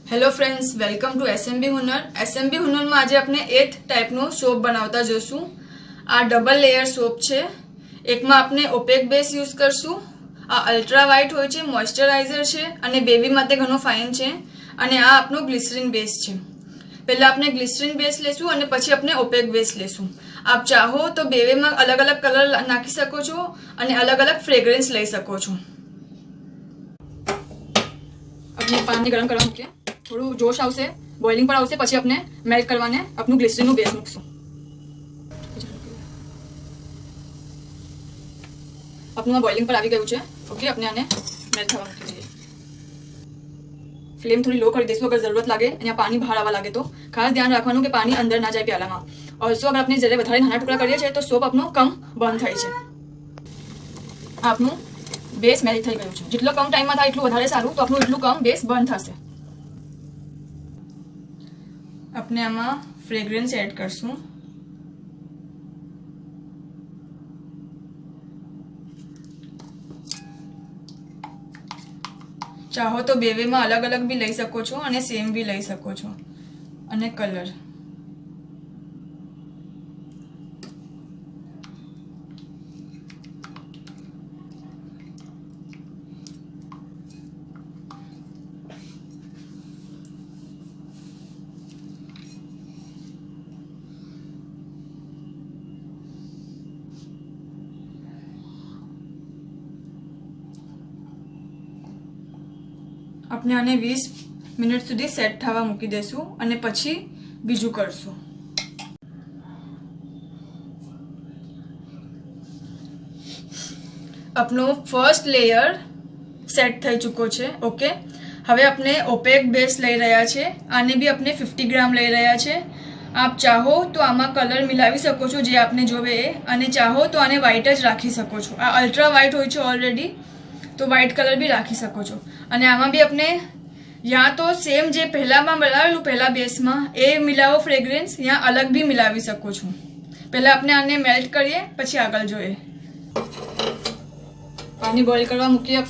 Hello friends, welcome to SMB Hunar. SMB Hunar में आज अपने 8th टाइपनो सोप बनावता जोशू। आ डबल लेयर सोप छे। एक में आपने ओपेक बेस यूज करशू। आ अल्ट्रा व्हाइट होय छे, मॉइस्चराइजर छे अने बेबी माटे घणो फाइन छे। अने आ आपनो ग्लिसरीन बेस छे। पहला आपने ग्लिसरीन बेस लेशू अने पछी अपने ओपेक बेस लेशू। आप चाहो तो बेबी में अलग अलग कलर नाखी सको छो अने अलग अलग फ्रेग्रेंस लई सको छो। अपने पानी गरम करवा मूकीए, थोड़ू जोश आवशे, बॉइलिंग पर आवशे, पछी अपने मेल्ट करवाने अपनु ग्लिसरीन बेस मूकशुं। अपनु बॉइलिंग पर आवी गयुं छे। ओके, अपने आने मेल्ट थवा मूकी दीए। फ्लेम थोड़ी लो कर देशुं अगर जरूरत लागे अने पानी बहार आवा लागे तो। खास ध्यान राखवानुं के पानी अंदर ना जाए प्यालामां। ऑल्सो अगर आपने जरे वधारे नाना टुकड़ा करीए छे तो सोप आपनो कम बर्न थाय छे। आपनु बेस मेल्ट थई गयुं छे। जेटलो कम टाइम में थाय એટલું વધારે સારું, તો આપણું એટલું કમ બેસ બર્ન થશે। अपने आमा फ्रेग्रेंस एड करशुं। चाहो तो बेवे में अलग अलग भी लई सको छो अने सेम भी लई सको छो। अने कलर अपने आने 20 मिनिट सुधी सेट थवा मूकी देशुं अने पछी बीजू करशुं। अपनो फर्स्ट लेयर सेट थई चूको छे। ओके, हवे अपने ओपेक बेस लई रह्या छे। आने भी अपने 50 ग्राम लई रह्या छे। आप चाहो तो आमा कलर मिलावी सको छो जे आपने जोवे ए, अने चाहो तो आने व्हाइट ज राखी सको छो। आ अल्ट्रा व्हाइट होय छे ऑलरेडी, तो व्हाइट कलर भी राखी सको छो। अने आमा भी अपने या तो सेम जे पहला में बनावेलू पहला बेस में ए मिलावो फ्रेग्रेंस, या अलग भी मिलावी सको छो। पहला अपने आने मेल्ट करिए, पछी आगळ जोईए। पानी बॉइल करवा मूकीए।